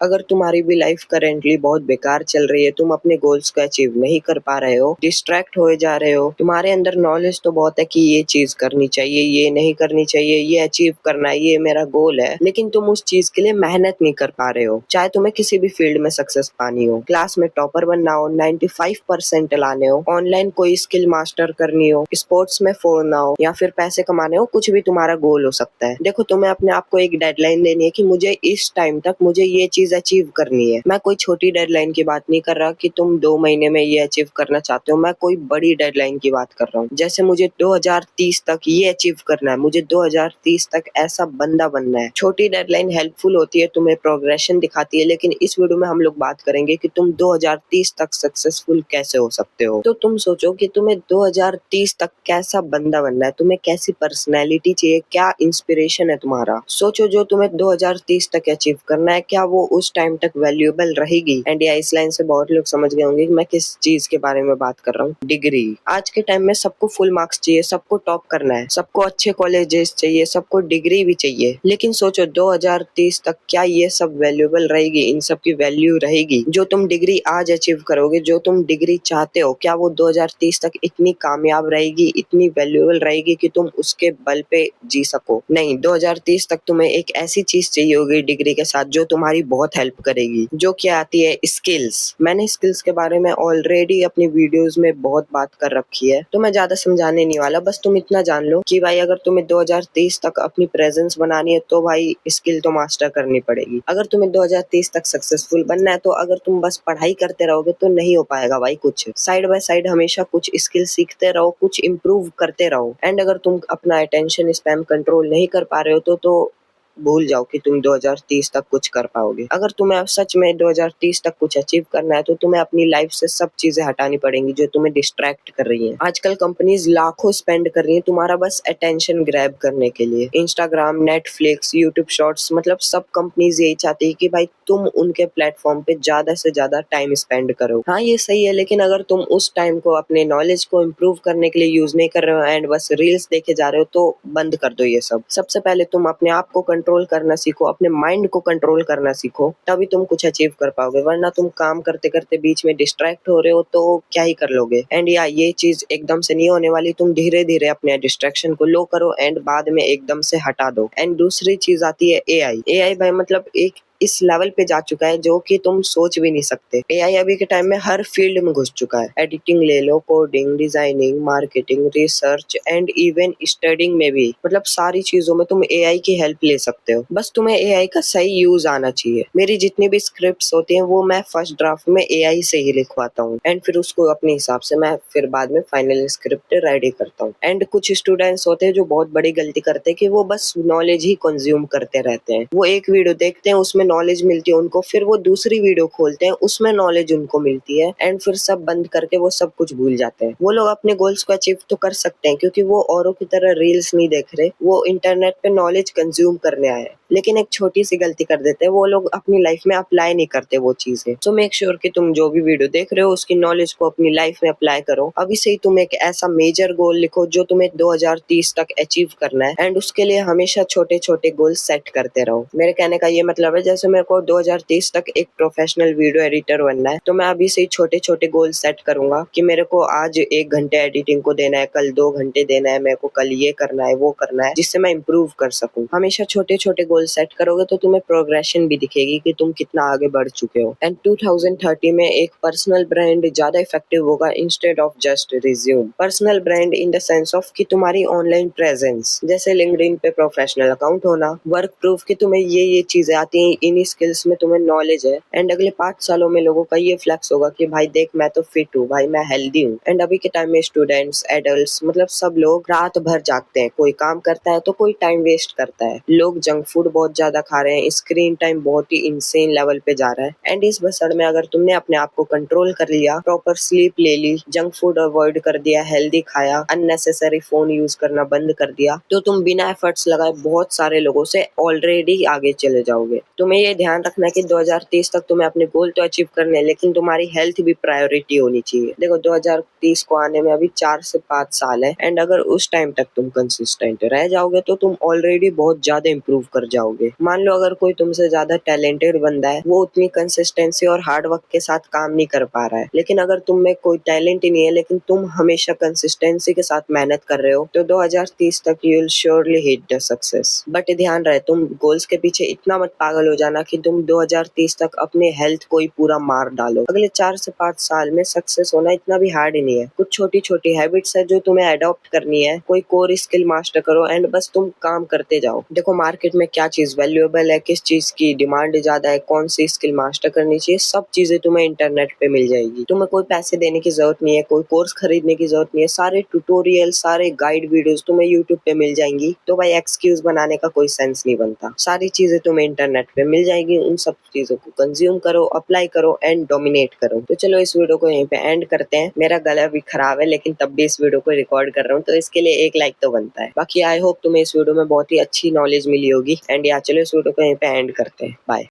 अगर तुम्हारी भी लाइफ करेंटली बहुत बेकार चल रही है, तुम अपने गोल्स को अचीव नहीं कर पा रहे हो, डिस्ट्रैक्ट होए जा रहे हो, तुम्हारे अंदर नॉलेज तो बहुत है कि ये चीज करनी चाहिए, ये नहीं करनी चाहिए, ये अचीव करना है, ये मेरा गोल है, लेकिन तुम उस चीज के लिए मेहनत नहीं कर पा रहे हो। चाहे तुम्हें किसी भी फील्ड में सक्सेस पानी हो, क्लास में टॉपर बनना हो, 95% लाने हो, ऑनलाइन कोई स्किल मास्टर करनी हो, स्पोर्ट्स में फोड़ना हो, या फिर पैसे कमाने हो, कुछ भी तुम्हारा गोल हो सकता है। देखो, तुम्हें अपने आप को एक डेडलाइन देनी है कि मुझे इस टाइम तक मुझे ये चीज अचीव करनी है। मैं कोई छोटी डेडलाइन की बात नहीं कर रहा कि तुम 2 महीने में ये अचीव करना चाहते हो, मैं कोई बड़ी डेडलाइन की बात कर रहा हूँ। जैसे मुझे 2030 तक ये अचीव करना है, मुझे 2030 तक ऐसा बंदा बनना है। छोटी डेडलाइन हेल्पफुल होती है, तुम्हें प्रोग्रेशन दिखाती है, लेकिन इस वीडियो में हम लोग बात करेंगे कि तुम 2030 तक सक्सेसफुल कैसे हो सकते हो। तो तुम सोचो कि तुम्हें 2030 तक कैसा बंदा बनना है, तुम्हें कैसी पर्सनैलिटी चाहिए, क्या इंस्पिरेशन है तुम्हारा। सोचो जो तुम्हें 2030 तक अचीव करना है, क्या वो उस टाइम तक वैल्यूएबल रहेगी। एंड या इस लाइन से बहुत लोग समझ गए होंगे कि मैं किस चीज के बारे में बात कर रहा हूँ। डिग्री। आज के टाइम में सबको फुल मार्क्स चाहिए, सबको टॉप करना है, सबको अच्छे कॉलेजेस चाहिए, सबको डिग्री भी चाहिए, लेकिन सोचो 2030 तक क्या ये सब वैल्यूएबल रहेगी, इन सब की वैल्यू रहेगी। जो तुम डिग्री आज अचीव करोगे, जो तुम डिग्री चाहते हो, क्या वो 2030 तक इतनी कामयाब रहेगी, इतनी वैल्यूएबल रहेगी कि तुम उसके बल पे जी सको। नहीं, 2030 तक तुम्हें एक ऐसी चीज चाहिए होगी डिग्री के साथ जो तुम्हारी बहुत हेल्प करेगी, जो क्या आती है, स्किल्स। मैंने स्किल्स के बारे में ऑलरेडी अपनी वीडियोस में बहुत बात कर रखी है, तो मैं ज्यादा समझाने नहीं वाला। बस तुम इतना जान लो कि भाई अगर तुम्हें 2030 तक अपनी प्रेजेंस बनानी है तो भाई स्किल तो मास्टर करनी पड़ेगी। अगर तुम्हें 2030 तक सक्सेसफुल बनना है तो अगर तुम बस पढ़ाई करते रहोगे तो नहीं हो पाएगा भाई। कुछ साइड बाय साइड हमेशा कुछ स्किल सीखते रहो, कुछ इम्प्रूव करते रहो। एंड अगर तुम अपना अटेंशन स्पैम कंट्रोल नहीं कर पा रहे हो तो भूल जाओ कि तुम 2030 तक कुछ कर पाओगे। अगर तुम्हें अब सच में 2030 तक कुछ अचीव करना है तो तुम्हें अपनी लाइफ से सब चीजें हटानी पड़ेंगी जो तुम्हें डिस्ट्रैक्ट कर रही हैं। आजकल कंपनीज लाखों स्पेंड कर रही हैं तुम्हारा बस अटेंशन ग्रैब करने के लिए। इंस्टाग्राम, नेटफ्लिक्स, यूट्यूब शॉर्ट्स, मतलब सब कंपनीज यही चाहती है कि भाई तुम उनके प्लेटफॉर्म पे ज्यादा से ज्यादा टाइम स्पेंड करो। हाँ, ये सही है, लेकिन अगर तुम उस टाइम को अपने नॉलेज को इम्प्रूव करने के लिए यूज नहीं कर रहे हो एंड बस रील्स देखे जा रहे हो तो बंद कर दो ये सब। सबसे पहले तुम अपने आप को कंट्रोल करना सीखो, अपने माइंड को कंट्रोल करना सीखो, तभी तुम कुछ अचीव कर पाओगे। वरना तुम काम करते करते बीच में डिस्ट्रैक्ट हो रहे हो तो क्या ही कर लोगे। एंड या ये चीज एकदम से नहीं होने वाली, तुम धीरे धीरे अपने डिस्ट्रैक्शन को लो करो एंड बाद में एकदम से हटा दो। एंड दूसरी चीज आती है एआई। एआई भाई मतलब एक इस लेवल पे जा चुका है जो कि तुम सोच भी नहीं सकते। एआई अभी के टाइम में हर फील्ड में घुस चुका है। एडिटिंग ले लो, coding, designing, marketing, research and even studying में भी, मतलब सारी चीजों में तुम एआई की हेल्प ले सकते हो। बस तुम्हें एआई का सही यूज आना चाहिए। मेरी जितनी भी स्क्रिप्ट्स होती हैं वो मैं फर्स्ट ड्राफ्ट में एआई से ही लिखवाता हूँ एंड फिर उसको अपने हिसाब से मैं फिर बाद में फाइनल स्क्रिप्ट रेडी करता हूँ। एंड कुछ स्टूडेंट्स होते हैं जो बहुत बड़ी गलती करते हैं कि वो बस नॉलेज ही कंज्यूम करते रहते हैं। वो एक वीडियो देखते हैं, उसमें नॉलेज मिलती है उनको, फिर वो दूसरी वीडियो खोलते हैं, उसमें नॉलेज उनको मिलती है एंड फिर सब बंद करके वो सब कुछ भूल जाते हैं। वो लोग अपने गोल्स को अचीव तो कर सकते हैं क्योंकि वो औरों की तरह रील्स नहीं देख रहे, वो इंटरनेट पे नॉलेज कंज्यूम करने आए हैं। लेकिन एक छोटी सी गलती कर देते हैं, वो लोग अपनी लाइफ में अप्लाई नहीं करते वो चीजें। सो मेक श्योर कि तुम जो भी वीडियो देख रहे हो उसकी नॉलेज को अपनी लाइफ में अप्लाई करो। अभी से ही तुम एक ऐसा मेजर गोल लिखो जो तुम्हें 2030 तक अचीव करना है एंड उसके लिए हमेशा छोटे छोटे गोल सेट करते रहो। मेरे कहने का ये मतलब है, जैसे मेरे को 2030 तक एक प्रोफेशनल वीडियो एडिटर बनना है तो मैं अभी से ही छोटे छोटे गोल सेट करूंगा कि मेरे को आज 1 घंटे एडिटिंग को देना है, कल 2 घंटे देना है, मेरे को कल ये करना है, वो करना है, जिससे मैं इम्प्रूव कर सकूं। हमेशा छोटे छोटे गोल सेट करोगे तो तुम्हें प्रोग्रेशन भी दिखेगी कि तुम कितना आगे बढ़ चुके हो। एंड 2030 में एक पर्सनल ब्रांड ज्यादा इफेक्टिव होगा instead of just resume. Personal brand in the sense of कि तुम्हारी ऑनलाइन प्रेजेंस, जैसे लिंक्डइन पे प्रोफेशनल अकाउंट होना, वर्क प्रूफ कि तुम्हें ये चीजें आती हैं, इन स्किल्स में तुम्हें नॉलेज है। एंड अगले 5 सालों में लोगों का ये फ्लैक्स होगा कि भाई देख मैं तो फिट हूँ, भाई मैं हेल्दी हूँ। एंड अभी के टाइम में स्टूडेंट्स, एडल्ट्स, मतलब सब लोग रात भर जागते हैं, कोई काम करता है तो कोई टाइम वेस्ट करता है। लोग जंक फूड बहुत ज्यादा खा रहे हैं, स्क्रीन टाइम बहुत ही इंसेन लेवल पे जा रहा है। एंड इस बसड़ में अगर तुमने अपने आप को कंट्रोल कर लिया, प्रॉपर स्लीप ले ली, जंक फूड अवॉइड कर दिया, हेल्दी खाया, अननेसेसरी फोन यूज करना बंद कर दिया, तो तुम बिना एफर्ट्स लगाए बहुत सारे लोगों से ऑलरेडी आगे चले जाओगे। तुम्हें तुम्हें ये ध्यान रखना है कि 2030 तक तुम्हें अपने गोल तो अचीव करने हैं, लेकिन तुम्हारी हेल्थ भी प्रायोरिटी होनी चाहिए। देखो 2030 को आने में अभी 4 से 5 साल है, एंड अगर उस टाइम तक तुम कंसिस्टेंट रह जाओगे तो तुम ऑलरेडी बहुत ज्यादा इंप्रूव कर जाओगे। मान लो अगर कोई तुमसे ज्यादा टैलेंटेड बंदा है, वो उतनी कंसिस्टेंसी और हार्ड वर्क के साथ काम नहीं कर पा रहा है, लेकिन अगर तुम में कोई टैलेंट ही नहीं है लेकिन तुम हमेशा कंसिस्टेंसी के साथ मेहनत कर रहे हो, तो 2030 तक you will surely hit the success. But ध्यान रहे, तुम गोल्स के पीछे इतना मत पागल हो जाना कि तुम 2030 तक अपने हेल्थ को ही पूरा मार डालो। अगले 4 से 5 साल में सक्सेस होना इतना भी हार्ड नहीं है। कुछ छोटी छोटी हैबिट्स है जो तुम्हें अडॉप्ट करनी है। कोई कोर स्किल मास्टर करो एंड बस तुम काम करते जाओ। देखो मार्केट में क्या चीज वैल्यूएबल है, किस चीज की डिमांड ज्यादा है, कौन सी स्किल मास्टर करनी चाहिए, सब चीजें तुम्हें इंटरनेट पे मिल जाएगी। तुम्हें कोई पैसे देने की जरूरत नहीं है, कोई कोर्स खरीदने की जरूरत नहीं है। सारे ट्यूटोरियल, सारे गाइड वीडियोस तुम्हें यूट्यूब पे मिल जाएंगी। तो भाई एक्सक्यूज बनाने का कोई सेंस नहीं बनता। सारी चीजें तुम्हें इंटरनेट पे मिल जाएगी। उन सब चीजों को कंज्यूम करो, अप्लाई करो एंड डोमिनेट करो। तो चलो इस वीडियो को यहीं पे एंड करते हैं। मेरा गला भी खराब है लेकिन तब भी इस वीडियो को रिकॉर्ड कर रहा हूँ, तो इसके लिए एक लाइक तो बनता है। बाकी आई होप तुम्हें इस वीडियो में बहुत ही अच्छी नॉलेज मिली होगी। एंड या चलो इस वीडियो को यहीं पे एंड करते हैं। बाय।